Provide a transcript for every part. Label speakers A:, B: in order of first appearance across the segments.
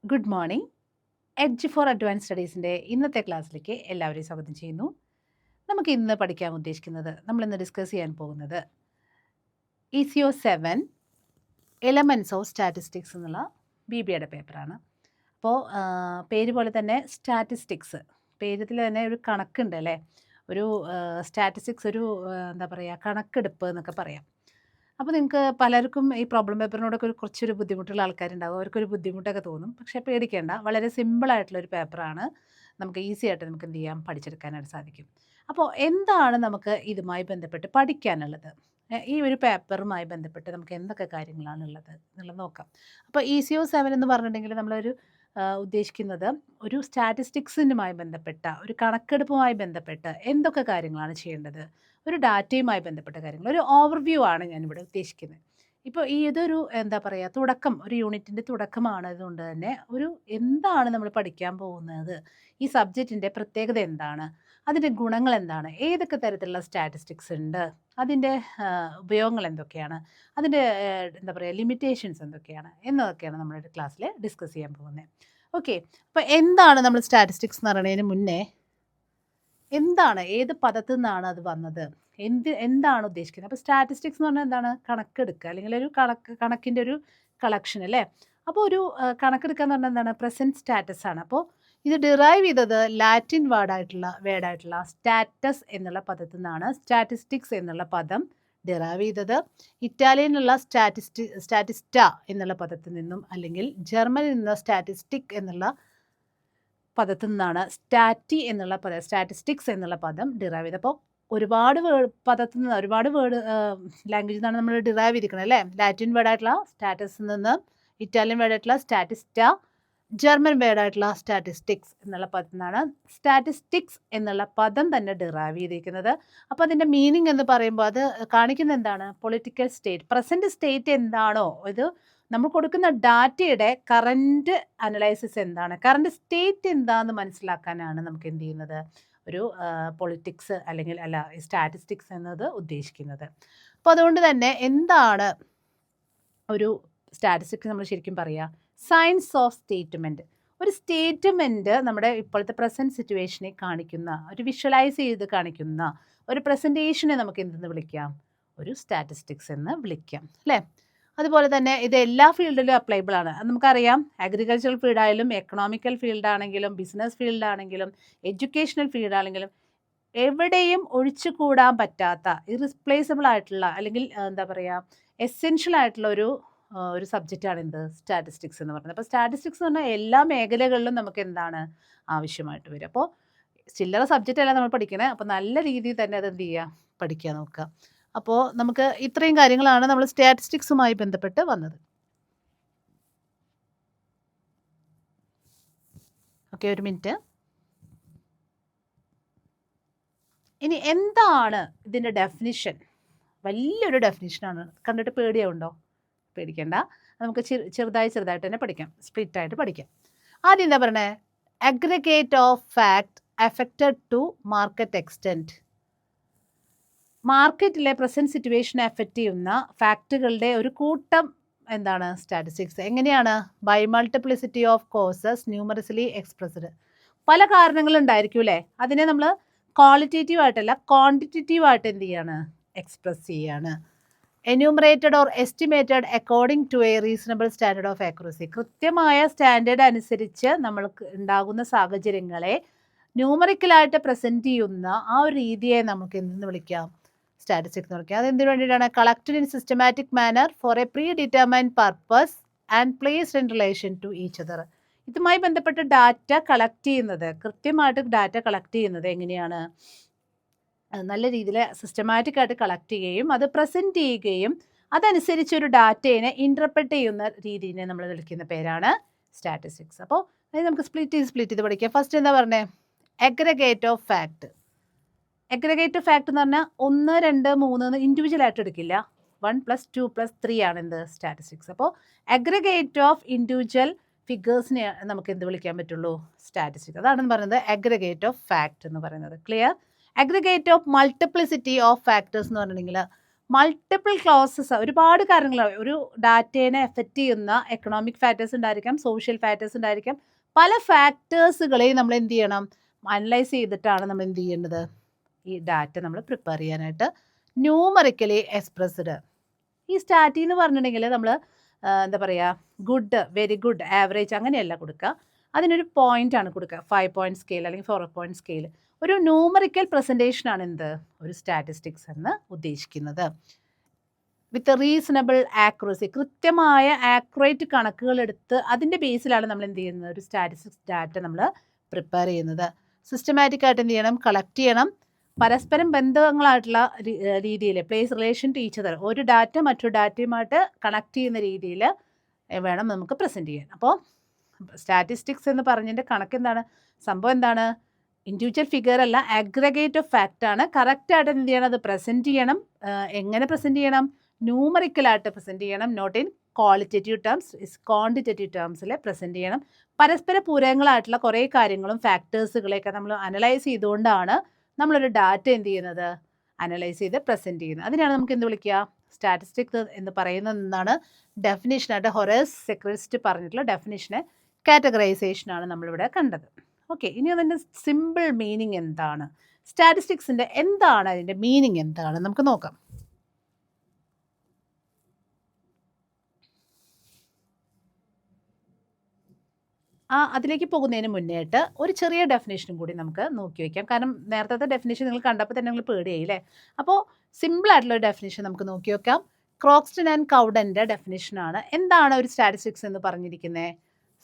A: Good morning. Edge for Advance സ്റ്റഡീസിൻ്റെ ഇന്നത്തെ ക്ലാസ്സിലേക്ക് എല്ലാവരെയും സ്വാഗതം ചെയ്യുന്നു. നമുക്ക് ഇന്ന് പഠിക്കാൻ ഉദ്ദേശിക്കുന്നത്, നമ്മളിന്ന് ഡിസ്കസ് ചെയ്യാൻ പോകുന്നത് ECO 7 എലമെൻറ്റ്സ് ഓഫ് സ്റ്റാറ്റിസ്റ്റിക്സ് എന്നുള്ള BBA പേപ്പറാണ്. അപ്പോൾ പേര് പോലെ തന്നെ സ്റ്റാറ്റിസ്റ്റിക്സ്, പേരിൽ തന്നെ ഒരു കണക്കുണ്ട് അല്ലേ. ഒരു സ്റ്റാറ്റിസ്റ്റിക്സ് ഒരു എന്താ പറയുക, കണക്കെടുപ്പ് എന്നൊക്കെ പറയാം. അപ്പോൾ നിങ്ങൾക്ക് പലർക്കും ഈ പ്രോബ്ലം പേപ്പറിനോടൊക്കെ കുറച്ചൊരു ബുദ്ധിമുട്ടുള്ള ആൾക്കാരുണ്ടാകും, അവർക്കൊരു ബുദ്ധിമുട്ടൊക്കെ തോന്നും. പക്ഷേ പേടിക്കേണ്ട, വളരെ സിമ്പിളായിട്ടുള്ളൊരു പേപ്പറാണ്. നമുക്ക് ഈസി ആയിട്ട് നമുക്ക് എന്ത് ചെയ്യാം, പഠിച്ചെടുക്കാനായിട്ട് സാധിക്കും. അപ്പോൾ എന്താണ് നമുക്ക് ഇതുമായി ബന്ധപ്പെട്ട് പഠിക്കാനുള്ളത്, ഈ ഒരു പേപ്പറുമായി ബന്ധപ്പെട്ട് നമുക്ക് എന്തൊക്കെ കാര്യങ്ങളാണുള്ളത് എന്നുള്ളത് നോക്കാം. അപ്പോൾ ECO 7 എന്ന് പറഞ്ഞിട്ടുണ്ടെങ്കിൽ നമ്മളൊരു ഉദ്ദേശിക്കുന്നത് ഒരു സ്റ്റാറ്റിസ്റ്റിക്സിനുമായി ബന്ധപ്പെട്ട ഒരു കണക്കെടുപ്പുമായി ബന്ധപ്പെട്ട് എന്തൊക്കെ കാര്യങ്ങളാണ് ചെയ്യേണ്ടത്, ഒരു ഡാറ്റയുമായി ബന്ധപ്പെട്ട കാര്യങ്ങൾ, ഒരു ഓവർവ്യൂ ആണ് ഞാനിവിടെ ഉദ്ദേശിക്കുന്നത്. ഇപ്പോൾ ഈ ഇതൊരു എന്താ പറയുക, തുടക്കം, ഒരു യൂണിറ്റിൻ്റെ തുടക്കമാണ്. അതുകൊണ്ട് തന്നെ ഒരു എന്താണ് നമ്മൾ പഠിക്കാൻ പോകുന്നത്, ഈ സബ്ജക്റ്റിൻ്റെ പ്രത്യേകത എന്താണ്, അതിൻ്റെ ഗുണങ്ങൾ എന്താണ്, ഏതൊക്കെ തരത്തിലുള്ള സ്റ്റാറ്റിസ്റ്റിക്സ് ഉണ്ട്, അതിൻ്റെ ഉപയോഗങ്ങൾ എന്തൊക്കെയാണ്, അതിൻ്റെ എന്താ പറയുക ലിമിറ്റേഷൻസ് എന്തൊക്കെയാണ് എന്നതൊക്കെയാണ് നമ്മുടെ ക്ലാസ്സിൽ ഡിസ്കസ് ചെയ്യാൻ പോകുന്നത്. ഓക്കെ, അപ്പോൾ എന്താണ് നമ്മൾ സ്റ്റാറ്റിസ്റ്റിക്സ് എന്ന് പറയുന്നതിന് മുന്നേ എന്താണ്, ഏത് പദത്തിൽ നിന്നാണ് അത് വന്നത്, എന്താണ് ഉദ്ദേശിക്കുന്നത്? അപ്പോൾ സ്റ്റാറ്റിസ്റ്റിക്സ് എന്ന് പറഞ്ഞാൽ എന്താണ്? കണക്കെടുക്കുക, അല്ലെങ്കിൽ ഒരു കണക്കിൻ്റെ ഒരു കളക്ഷൻ അല്ലേ. അപ്പോൾ ഒരു കണക്കെടുക്കുക എന്ന് പറഞ്ഞാൽ എന്താണ്? പ്രസൻറ്റ് സ്റ്റാറ്റസ് ആണ്. അപ്പോൾ ഇത് ഡിറൈവ് ചെയ്തത് ലാറ്റിൻ വേർഡായിട്ടുള്ള സ്റ്റാറ്റസ് എന്നുള്ള പദത്തിൽ നിന്നാണ് സ്റ്റാറ്റിസ്റ്റിക്സ് എന്നുള്ള പദം ഡിറൈവ് ചെയ്തത്. ഇറ്റാലിയനിലുള്ള സ്റ്റാറ്റിസ്റ്റ എന്നുള്ള പദത്തിൽ നിന്നും, അല്ലെങ്കിൽ ജർമ്മനിൽ നിന്നുള്ള സ്റ്റാറ്റിസ്റ്റിക് എന്നുള്ള പദത്തിൽ നിന്നാണ് സ്റ്റാറ്റിസ്റ്റിക്സ് എന്നുള്ള പദം ഡിറൈവ് ചെയ്തത്. അപ്പോൾ ഒരുപാട് പദത്തിൽ നിന്ന്, ഒരുപാട് ലാംഗ്വേജിൽ നിന്നാണ് നമ്മൾ ഡിറൈവ് ചെയ്തിരിക്കുന്നത് അല്ലേ. ലാറ്റിൻ വേർഡായിട്ടുള്ള സ്റ്റാറ്റസിൽ നിന്ന്, ഇറ്റാലിയൻ വേർഡായിട്ടുള്ള സ്റ്റാറ്റിസ്റ്റ, ജർമ്മൻ വേർഡായിട്ടുള്ള സ്റ്റാറ്റിസ്റ്റിക്സ് എന്നുള്ള പദത്തിൽ നിന്നാണ് സ്റ്റാറ്റിസ്റ്റിക്സ് എന്നുള്ള പദം തന്നെ ഡിറൈവ് ചെയ്തിരിക്കുന്നത്. അപ്പോൾ അതിൻ്റെ മീനിങ് എന്ന് പറയുമ്പോൾ അത് കാണിക്കുന്നത് എന്താണ്? പൊളിറ്റിക്കൽ സ്റ്റേറ്റ്, പ്രസൻറ്റ് സ്റ്റേറ്റ് എന്താണോ, ഇത് നമ്മൾ കൊടുക്കുന്ന ഡാറ്റയുടെ കറൻറ്റ് അനലൈസിസ് എന്താണ്, കറൻറ്റ് സ്റ്റേറ്റ് എന്താണെന്ന് മനസ്സിലാക്കാനാണ് നമുക്ക് എന്ത് ചെയ്യുന്നത്, ഒരു പൊളിറ്റിക്സ് അല്ലെങ്കിൽ സ്റ്റാറ്റിസ്റ്റിക്സ് എന്നത് ഉദ്ദേശിക്കുന്നത്. അപ്പോൾ അതുകൊണ്ട് തന്നെ എന്താണ് ഒരു സ്റ്റാറ്റിസ്റ്റിക്സ് നമ്മൾ ശരിക്കും പറയുക? Science of statement. ഒരു സ്റ്റേറ്റ്മെൻറ്റ് നമ്മുടെ ഇപ്പോഴത്തെ പ്രസൻറ്റ് സിറ്റുവേഷനെ കാണിക്കുന്ന, ഒരു വിഷ്വലൈസ് ചെയ്ത് കാണിക്കുന്ന ഒരു പ്രസൻറ്റേഷനെ നമുക്ക് എന്തെന്ന് വിളിക്കാം? ഒരു സ്റ്റാറ്റിസ്റ്റിക്സ് എന്ന് വിളിക്കാം അല്ലേ. അതുപോലെ തന്നെ ഇത് എല്ലാ ഫീൽഡിലും അപ്ലൈബിൾ ആണ്. അത് നമുക്കറിയാം. അഗ്രികൾച്ചറൽ ഫീൽഡായാലും, എക്കണോമിക്കൽ ഫീൽഡാണെങ്കിലും, ബിസിനസ് ഫീൽഡാണെങ്കിലും, എഡ്യൂക്കേഷണൽ ഫീൽഡാണെങ്കിലും, എവിടെയും ഒഴിച്ചുകൂടാൻ പറ്റാത്ത, ഇറിപ്ലേസബിൾ ആയിട്ടുള്ള, അല്ലെങ്കിൽ എന്താ പറയുക, എസെൻഷ്യൽ ആയിട്ടുള്ള ഒരു സബ്ജക്റ്റാണ് എന്ത്? സ്റ്റാറ്റിസ്റ്റിക്സ് എന്ന് പറയുന്നത്. അപ്പോൾ സ്റ്റാറ്റിസ്റ്റിക്സ് എന്ന് പറഞ്ഞാൽ എല്ലാ മേഖലകളിലും നമുക്ക് എന്താണ് ആവശ്യമായിട്ട് വരും. അപ്പോൾ ചില്ലറ സബ്ജക്റ്റ് അല്ല നമ്മൾ പഠിക്കണേ. അപ്പോൾ നല്ല രീതിയിൽ തന്നെ അത് എന്ത് ചെയ്യുക, പഠിക്കാൻ നോക്കുക. അപ്പോൾ നമുക്ക് ഇത്രയും കാര്യങ്ങളാണ് നമ്മൾ സ്റ്റാറ്റിസ്റ്റിക്സുമായി ബന്ധപ്പെട്ട് വന്നത്. ഓക്കെ, ഒരു മിനിറ്റ്. ഇനി എന്താണ് ഇതിൻ്റെ ഡെഫിനിഷൻ? വലിയൊരു ഡെഫിനിഷനാണ്. കണ്ടിട്ട് പേടിയുണ്ടോ? പേടിക്കണ്ട, നമുക്ക് ചെറുതായിട്ട് തന്നെ പഠിക്കാം, സ്പ്ലിറ്റായിട്ട് പഠിക്കാം. ആദ്യം എന്താ പറയണേ? Aggregate of fact affected to market extent. മാർക്കറ്റിലെ പ്രസൻറ്റ് സിറ്റുവേഷനെ എഫക്റ്റ് ചെയ്യുന്ന ഫാക്റ്റുകളുടെ ഒരു കൂട്ടം എന്താണ് സ്റ്റാറ്റിസ്റ്റിക്സ്. എങ്ങനെയാണ്? By multiplicity of causes numerously expressed. പല കാരണങ്ങളുണ്ടായിരിക്കും അല്ലേ. അതിനെ നമ്മൾ ക്വാളിറ്റേറ്റീവ് ആയിട്ടല്ല, ക്വാണ്ടിറ്റേറ്റീവ് ആയിട്ട് എന്ത് ചെയ്യാണ്? എക്സ്പ്രസ് ചെയ്യാണ്. Enumerated or estimated according to a reasonable standard of accuracy. കൃത്യമായ സ്റ്റാൻഡേർഡ് അനുസരിച്ച് നമ്മൾക്ക് ഉണ്ടാകുന്ന സാഹചര്യങ്ങളെ ന്യൂമറിക്കലായിട്ട് പ്രസൻറ്റ് ചെയ്യുന്ന ആ ഒരു രീതിയെ നമുക്ക് എന്തെന്ന് വിളിക്കാം? സ്റ്റാറ്റിസ്റ്റിക്സ് എന്ന് വിളിക്കാം. അതെന്തിനു വേണ്ടിയിട്ടാണ്? Collected in systematic manner for a predetermined purpose and placed in relation to each other. ഇതുമായി ബന്ധപ്പെട്ട് ഡാറ്റ കളക്ട് ചെയ്യുന്നത്, കൃത്യമായിട്ട് ഡാറ്റ കളക്ട് ചെയ്യുന്നത് എങ്ങനെയാണ്? നല്ല രീതിയിൽ സിസ്റ്റമാറ്റിക് ആയിട്ട് കളക്ട് ചെയ്യുകയും അത് പ്രസൻറ്റ് ചെയ്യുകയും അതനുസരിച്ച് ഒരു ഡാറ്റയെ ഇൻ്റർപ്രറ്റ് ചെയ്യുന്ന രീതിയെ നമ്മൾ വിളിക്കുന്ന പേരാണ് സ്റ്റാറ്റിസ്റ്റിക്സ്. അപ്പോൾ അത് നമുക്ക് സ്പ്ലിറ്റ് ചെയ്ത് പഠിക്കാം. ഫസ്റ്റ് എന്താ പറഞ്ഞേ? Aggregate of fact. Aggregate of fact എന്ന് പറഞ്ഞാൽ 1, 2, 3 ഇൻഡിവിജ്വൽ ആയിട്ട് എടുക്കില്ല. 1 + 2 + 3 ആണ് എന്ത്? സ്റ്റാറ്റിസ്റ്റിക്സ്. അപ്പോൾ അഗ്രിഗേറ്റ് ഓഫ് ഇൻഡിവിജ്വൽ ഫിഗേഴ്സിനെ നമുക്ക് എന്ത് വിളിക്കാൻ പറ്റുള്ളൂ? സ്റ്റാറ്റിസ്റ്റിക്സ്. അതാണെന്ന് പറയുന്നത് അഗ്രിഗേറ്റ് ഓഫ് ഫാക്ട് എന്ന് പറയുന്നത്. Clear? Aggregate of multiplicity of factors എന്ന് പറഞ്ഞിട്ടുണ്ടെങ്കിൽ മൾട്ടിപ്പിൾ ക്ലോസസ്, ഒരുപാട് കാര്യങ്ങൾ, ഒരു ഡാറ്റേനെ എഫക്റ്റ് ചെയ്യുന്ന എക്കണോമിക് ഫാക്ടേഴ്സ് ഉണ്ടായിരിക്കാം, സോഷ്യൽ ഫാക്ടേഴ്സ് ഉണ്ടായിരിക്കാം. പല ഫാക്ടേഴ്സുകളെയും നമ്മൾ എന്ത് ചെയ്യണം, അനലൈസ് ചെയ്തിട്ടാണ് നമ്മൾ എന്ത് ചെയ്യേണ്ടത്, ഈ ഡാറ്റ നമ്മൾ പ്രിപ്പയർ ചെയ്യാനായിട്ട് ന്യൂമറിക്കലി എക്സ്പ്രസ്ഡ്. ഈ സ്റ്റാറ്റി എന്ന് പറഞ്ഞിട്ടുണ്ടെങ്കിൽ നമ്മൾ എന്താ പറയുക, ഗുഡ്, വെരി ഗുഡ്, ആവറേജ് അങ്ങനെയല്ല കൊടുക്കുക. അതിനൊരു പോയിന്റ് ആണ് കൊടുക്കുക, 5 point സ്കെയിൽ അല്ലെങ്കിൽ 4 point സ്കെയിൽ. ഒരു ന്യൂമറിക്കൽ പ്രസൻറ്റേഷനാണ് എന്ത്, ഒരു സ്റ്റാറ്റിസ്റ്റിക്സ് എന്ന് ഉദ്ദേശിക്കുന്നത്. വിത്ത് റീസണബിൾ ആക്യുറസി, കൃത്യമായ ആക്യുറേറ്റ് കണക്കുകൾ എടുത്ത് അതിൻ്റെ ബേസിലാണ് നമ്മൾ എന്ത് ചെയ്യുന്നത്, ഒരു സ്റ്റാറ്റിസ്റ്റിക്സ് ഡാറ്റ നമ്മൾ പ്രിപ്പയർ ചെയ്യുന്നത്. സിസ്റ്റമാറ്റിക് ആയിട്ട് എന്ത് ചെയ്യണം, കളക്ട് ചെയ്യണം. പരസ്പരം ബന്ധങ്ങളായിട്ടുള്ള രീതിയിൽ, place relation to each other, ഒരു ഡാറ്റ മറ്റൊരു ഡാറ്റയുമായിട്ട് കണക്ട് ചെയ്യുന്ന രീതിയിൽ വേണം നമുക്ക് പ്രസൻറ്റ് ചെയ്യാൻ. അപ്പോൾ സ്റ്റാറ്റിസ്റ്റിക്സ് എന്ന് പറഞ്ഞതിൻ്റെ കണക്ക് എന്താണ്, സംഭവം എന്താണ്, ഇൻഡിവിജ്വൽ ഫിഗർ അല്ല, അഗ്രഗേറ്റ് ഓഫ് ഫാക്റ്റ് ആണ്. കറക്റ്റായിട്ട് എന്ത് ചെയ്യണം, അത് പ്രസൻറ്റ് ചെയ്യണം. എങ്ങനെ പ്രസൻറ്റ് ചെയ്യണം, ന്യൂമറിക്കലായിട്ട് പ്രസൻറ്റ് ചെയ്യണം. Not in qualitative terms, quantitative ടേംസിൽ പ്രസൻറ്റ് ചെയ്യണം. പരസ്പര പൂരകങ്ങളായിട്ടുള്ള കുറേ കാര്യങ്ങളും ഫാക്ടേഴ്സുകളെയൊക്കെ നമ്മൾ അനലൈസ് ചെയ്തുകൊണ്ടാണ് നമ്മളൊരു ഡാറ്റ എന്ത് ചെയ്യുന്നത്, അനലൈസ് ചെയ്ത് പ്രസൻറ്റ് ചെയ്യുന്നത്. അതിനാണ് നമുക്ക് എന്ത് വിളിക്കുക, സ്റ്റാറ്റിസ്റ്റിക്സ് എന്ന് പറയുന്നത്. എന്നാണ് ഡെഫിനേഷനായിട്ട് ഹൊറേസ് സെക്രസ്റ്റ് പറഞ്ഞിട്ടുള്ള ഡെഫിനേഷന് കാറ്റഗറൈസേഷനാണ് നമ്മളിവിടെ കണ്ടത്. ഓക്കെ, ഇനി അതിൻ്റെ സിമ്പിൾ മീനിങ് എന്താണ്, സ്റ്റാറ്റിസ്റ്റിക്സിൻ്റെ എന്താണ് അതിൻ്റെ മീനിങ് എന്താണ് നമുക്ക് നോക്കാം. അതിലേക്ക് പോകുന്നതിന് മുന്നേയായിട്ട് ഒരു ചെറിയ ഡെഫിനേഷനും കൂടി നമുക്ക് നോക്കി വയ്ക്കാം. കാരണം നേരത്തെ ഡെഫിനേഷൻ നിങ്ങൾ കണ്ടപ്പോൾ തന്നെ നിങ്ങൾ പേടിയായില്ലേ. അപ്പോൾ സിമ്പിളായിട്ടുള്ളൊരു ഡെഫിനേഷൻ നമുക്ക് നോക്കി വെക്കാം. ക്രോക്സ്റ്റൺ ആൻഡ് കൗഡൻ്റെ ഡെഫിനേഷനാണ്. എന്താണ് ഒരു സ്റ്റാറ്റിസ്റ്റിക്സ് എന്ന് പറഞ്ഞിരിക്കുന്നത്?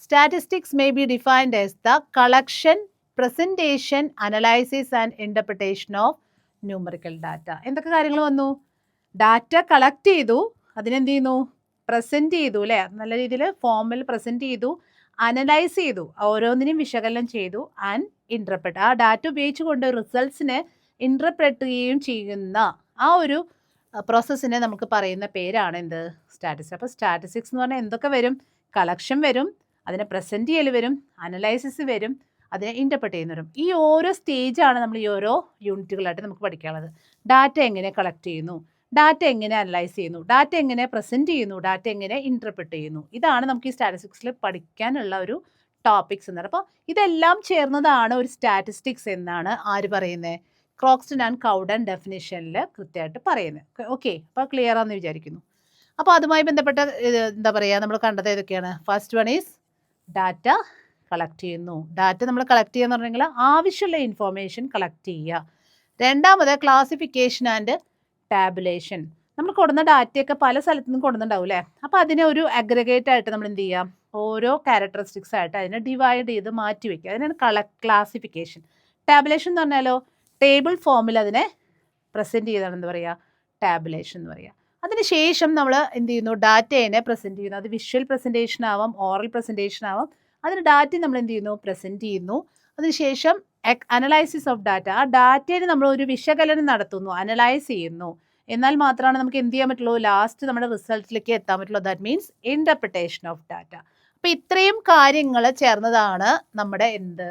A: Statistics may be defined as the collection, presentation, analysis and interpretation of numerical data. എന്തൊക്കെ കാര്യങ്ങൾ വന്നു? ഡാറ്റ കളക്ട് ചെയ്തു, അതിനെന്ത് ചെയ്യുന്നു, പ്രസൻറ്റ് ചെയ്തു അല്ലേ, നല്ല രീതിയിൽ ഫോമിൽ പ്രസൻറ്റ് ചെയ്തു, അനലൈസ് ചെയ്തു, ഓരോന്നിനെയും വിശകലനം ചെയ്തു, ആൻഡ് ഇൻ്റർപ്രറ്റ്, ആ ഡാറ്റ ഉപയോഗിച്ചുകൊണ്ട് റിസൾട്ട്സിനെ ഇൻ്റർപ്രറ്റ് ചെയ്യുകയും ചെയ്യുന്ന ആ ഒരു പ്രോസസ്സിനെ നമുക്ക് പറയുന്ന പേരാണ് എന്ത്, സ്റ്റാറ്റിസ്റ്റിക്സ്. അപ്പോൾ സ്റ്റാറ്റിസ്റ്റിക്സ് എന്ന് പറഞ്ഞാൽ എന്തൊക്കെ വരും? കളക്ഷൻ വരും, അതിനെ പ്രസൻറ്റ് ചെയ്യൽ വരും, അനലൈസിസ് വരും, അതിനെ ഇൻ്റർപ്രറ്റ് ചെയ്യുന്ന വരും. ഈ ഓരോ സ്റ്റേജാണ് നമ്മൾ ഈ ഓരോ യൂണിറ്റുകളായിട്ട് നമുക്ക് പഠിക്കാനുള്ളത്. ഡാറ്റ എങ്ങനെ കളക്ട് ചെയ്യുന്നു, ഡാറ്റ എങ്ങനെ അനലൈസ് ചെയ്യുന്നു, ഡാറ്റ എങ്ങനെ പ്രസൻറ്റ് ചെയ്യുന്നു, ഡാറ്റ എങ്ങനെ ഇൻ്റർപ്രറ്റ് ചെയ്യുന്നു, ഇതാണ് നമുക്ക് ഈ സ്റ്റാറ്റിസ്റ്റിക്സിൽ പഠിക്കാനുള്ള ഒരു ടോപ്പിക്സ് എന്ന്. അപ്പോൾ ഇതെല്ലാം ചേർന്നതാണ് ഒരു സ്റ്റാറ്റിസ്റ്റിക്സ് എന്നാണ് ആര് പറയുന്നത്, ക്രോക്സ്റ്റൺ ആൻഡ് കൗഡൻ ഡെഫിനിഷനിൽ കൃത്യമായിട്ട് പറയുന്നത്. ഓക്കെ, അപ്പോൾ ക്ലിയർ ആണെന്ന് വിചാരിക്കുന്നു. അപ്പോൾ അതുമായി ബന്ധപ്പെട്ട എന്താ പറയുക, നമ്മൾ കണ്ടത് ഏതൊക്കെയാണ്? First one is data collect ചെയ്യുന്നു. ഡാറ്റ നമ്മൾ കളക്ട് ചെയ്യുക എന്ന് പറഞ്ഞെങ്കിൽ ആവശ്യമുള്ള ഇൻഫോർമേഷൻ കളക്ട് ചെയ്യുക. രണ്ടാമത് ക്ലാസിഫിക്കേഷൻ ആൻഡ് ടാബുലേഷൻ. നമ്മൾ കൊടുന്ന ഡാറ്റയൊക്കെ പല സ്ഥലത്തു നിന്നും കൊടുക്കുന്നുണ്ടാവും അല്ലേ. അപ്പോൾ അതിനെ ഒരു അഗ്രഗേറ്റ് ആയിട്ട് നമ്മൾ എന്ത് ചെയ്യാം, ഓരോ ക്യാരക്ടറിസ്റ്റിക്സ് ആയിട്ട് അതിനെ ഡിവൈഡ് ചെയ്ത് മാറ്റി വയ്ക്കുക. അതിനാണ് ക്ലാസിഫിക്കേഷൻ. ടാബുലേഷൻ എന്ന് പറഞ്ഞാലോ ടേബിൾ ഫോമിൽ അതിനെ പ്രസൻറ്റ് ചെയ്താണ് എന്താ പറയുക, ടാബുലേഷൻ എന്ന് പറയുക. അതിനുശേഷം നമ്മൾ എന്ത് ചെയ്യുന്നു, ഡാറ്റയെ പ്രസൻറ്റ് ചെയ്യുന്നു. അത് വിഷ്വൽ പ്രസൻറ്റേഷൻ ആവാം, ഓറൽ പ്രസൻറ്റേഷൻ ആവാം. അതിന് ഡാറ്റ നമ്മൾ എന്ത് ചെയ്യുന്നു, പ്രസൻറ്റ് ചെയ്യുന്നു. അതിനുശേഷം അനലൈസിസ് ഓഫ് ഡാറ്റ, ആ ഡാറ്റയിൽ നമ്മൾ ഒരു വിശകലനം നടത്തുന്നു, അനലൈസ് ചെയ്യുന്നു. എന്നാൽ മാത്രമാണ് നമുക്ക് എന്ത് ചെയ്യാൻ പറ്റുള്ളൂ, ലാസ്റ്റ് നമ്മുടെ റിസൾട്ടിലേക്ക് എത്താൻ പറ്റുള്ളൂ. That means interpretation of data. അപ്പോൾ ഇത്രയും കാര്യങ്ങൾ ചേർന്നതാണ് നമ്മുടെ എന്ത്,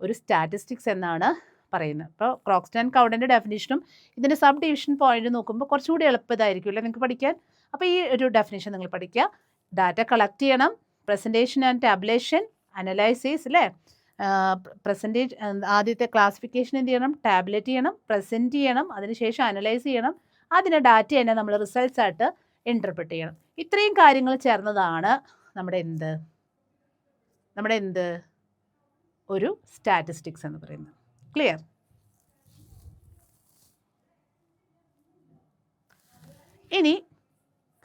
A: ഒരു സ്റ്റാറ്റിസ്റ്റിക്സ് എന്നാണ് പറയുന്നത്. അപ്പോൾ ക്രോക്സ്റ്റൺ ആൻഡ് കൗഡൻ്റെ ഡെഫിനേഷനും ഇതിൻ്റെ സബ് ഡിവിഷൻ പോയിന്റ് നോക്കുമ്പോൾ കുറച്ചുകൂടി എളുപ്പമായിരിക്കും അല്ലേ നിങ്ങൾക്ക് പഠിക്കാൻ. അപ്പോൾ ഈ ഒരു ഡെഫിനേഷൻ നിങ്ങൾ പഠിക്കുക. ഡാറ്റ കളക്ട് ചെയ്യണം, പ്രസൻറ്റേഷൻ ആൻഡ് ടാബുലേഷൻ, അനലൈസിസ് അല്ലേ, പ്രസൻറ്റേജ്, ആദ്യത്തെ ക്ലാസിഫിക്കേഷൻ എന്ത് ചെയ്യണം, ടാബുലേറ്റ് ചെയ്യണം, പ്രസൻറ്റ് ചെയ്യണം, അതിനുശേഷം അനലൈസ് ചെയ്യണം, അതിനെ ഡാറ്റ തന്നെ നമ്മൾ റിസൾട്ട്സ് ആയിട്ട് ഇൻ്റർപ്രിറ്റ് ചെയ്യണം. ഇത്രയും കാര്യങ്ങൾ ചേർന്നതാണ് നമ്മുടെ എന്ത് ഒരു സ്റ്റാറ്റിസ്റ്റിക്സ് എന്ന് പറയുന്നത്. ക്ലിയർ? ഇനി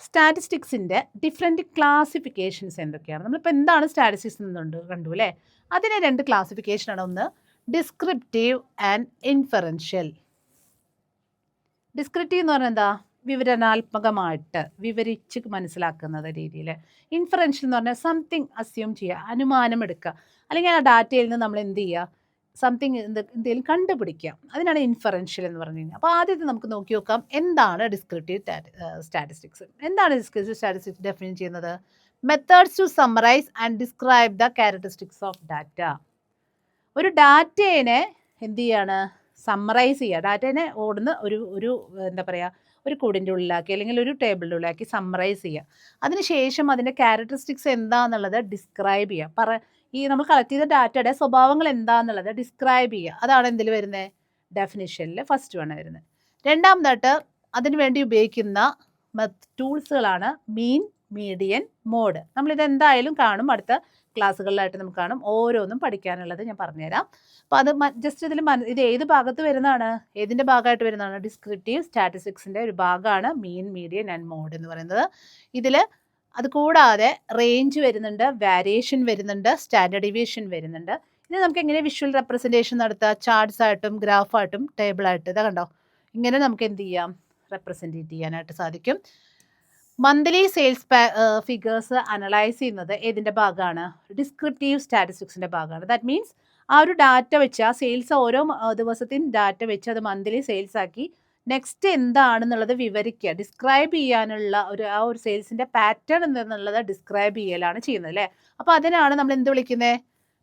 A: സ്റ്റാറ്റിസ്റ്റിക്സിൻ്റെ ഡിഫറെൻറ്റ് ക്ലാസിഫിക്കേഷൻസ് എന്തൊക്കെയാണ്? നമ്മളിപ്പോൾ എന്താണ് സ്റ്റാറ്റിസ്റ്റിക്സ് എന്നുണ്ട് കണ്ടു അല്ലേ. അതിന് രണ്ട് ക്ലാസിഫിക്കേഷനാണ്. ഒന്ന് ഡിസ്ക്രിപ്റ്റീവ് ആൻഡ് ഇൻഫറൻഷ്യൽ. ഡിസ്ക്രിപ്റ്റീവ് എന്ന് പറഞ്ഞാൽ എന്താ, വിവരണാത്മകമായിട്ട് വിവരിച്ച് മനസ്സിലാക്കുന്ന രീതിയിൽ. ഇൻഫറൻഷ്യൽ എന്ന് പറഞ്ഞാൽ സംതിങ് അസ്യൂം ചെയ്യുക, അനുമാനം എടുക്കുക, അല്ലെങ്കിൽ ആ ഡാറ്റയിൽ നിന്ന് നമ്മൾ എന്ത് ചെയ്യുക, സംതിങ് എന്തെങ്കിലും കണ്ടുപിടിക്കുക. അതിനാണ് ഇൻഫറൻഷ്യൽ എന്ന് പറഞ്ഞു കഴിഞ്ഞാൽ. അപ്പോൾ ആദ്യത്തെ നമുക്ക് നോക്കി നോക്കാം എന്താണ് ഡിസ്ക്രിപ്റ്റീവ് സ്റ്റാറ്റിസ്റ്റിക്സ്. എന്താണ് ഡിസ്ക്രിപ്റ്റീവ് സ്റ്റാറ്റിസ്റ്റിക്സ് ഡെഫിൻ ചെയ്യുന്നത്? Methods to summarize and describe the characteristics of data. ഒരു ഡാറ്റയെ എന്ത് ചെയ്യാണ്, സമ്മറൈസ് ചെയ്യുക. ഡാറ്റേനെ ഓടുന്ന ഒരു എന്താ പറയുക, ഒരു കൂടിൻ്റെ ഉള്ളിലാക്കി അല്ലെങ്കിൽ ഒരു ടേബിളിൻ്റെ ഉള്ളിലാക്കി സമ്മറൈസ് ചെയ്യുക. അതിനുശേഷം അതിൻ്റെ ക്യാരക്ടറിസ്റ്റിക്സ് എന്താണെന്നുള്ളത് ഡിസ്ക്രൈബ് ചെയ്യുക. ഈ നമ്മൾ കളക്ട് ചെയ്ത ഡാറ്റയുടെ സ്വഭാവങ്ങൾ എന്താണെന്നുള്ളത് ഡിസ്ക്രൈബ് ചെയ്യുക. അതാണ് എന്തിൽ വരുന്നത്? ഡെഫിനിഷനിൽ ഫസ്റ്റ് വൺ വരുന്നത്. രണ്ടാമതായിട്ട് അതിന് വേണ്ടി ഉപയോഗിക്കുന്ന ടൂൾസുകളാണ് മീൻ, മീഡിയൻ, മോഡ്. നമ്മളിത് എന്തായാലും കാണും, അടുത്ത ക്ലാസ്സുകളിലായിട്ട് നമുക്ക് കാണും. ഓരോന്നും പഠിക്കാനുള്ളത് ഞാൻ പറഞ്ഞുതരാം. അപ്പോൾ അത് ജസ്റ്റ് ഇത് ഏത് ഭാഗത്ത് വരുന്നതാണ്? ഏതിൻ്റെ ഭാഗമായിട്ട് വരുന്നതാണ്? ഡിസ്ക്രിപ്റ്റീവ് സ്റ്റാറ്റിസ്റ്റിക്സിൻ്റെ ഒരു ഭാഗമാണ് മീൻ, മീഡിയൻ ആൻഡ് മോഡ് എന്ന് പറയുന്നത്. ഇതിൽ അത് കൂടാതെ റേഞ്ച് വരുന്നുണ്ട്, വാരിയേഷൻ വരുന്നുണ്ട്, സ്റ്റാൻഡേർഡ് ഡീവിയേഷൻ വരുന്നുണ്ട്. ഇത് നമുക്ക് എങ്ങനെ വിഷ്വൽ റെപ്രസെൻറ്റേഷൻ നടത്തുക? ചാർട്ട്സ് ആയിട്ടും ഗ്രാഫായിട്ടും ടേബിളായിട്ട്. ഇതാ കണ്ടോ, ഇങ്ങനെ നമുക്ക് എന്ത് ചെയ്യാം? റെപ്രസെൻറ്റേറ്റ് ചെയ്യാനായിട്ട് സാധിക്കും. മന്ത്ലി സെയിൽസ് ഫിഗേഴ്സ് അനലൈസ് ചെയ്യുന്നത് ഏതിൻ്റെ ഭാഗമാണ്? ഡിസ്ക്രിപ്റ്റീവ് സ്റ്റാറ്റിസ്റ്റിക്സിൻ്റെ ഭാഗമാണ്. ദാറ്റ് മീൻസ് ആ ഒരു ഡാറ്റ വെച്ച്, ആ സെയിൽസ് ഓരോ ദിവസത്തെയും ഡാറ്റ വെച്ച് അത് മന്ത്ലി സെയിൽസ് ആക്കി നെക്സ്റ്റ് എന്താണെന്നുള്ളത് വിവരിക്കുക, ഡിസ്ക്രൈബ് ചെയ്യാനുള്ള ആ ഒരു സെയിൽസിൻ്റെ പാറ്റേൺ എന്തെന്നുള്ളത് ഡിസ്ക്രൈബ് ചെയ്യലാണ് ചെയ്യുന്നത് അല്ലേ. അപ്പോൾ അതിനാണ് നമ്മൾ എന്ത് വിളിക്കുന്നത്?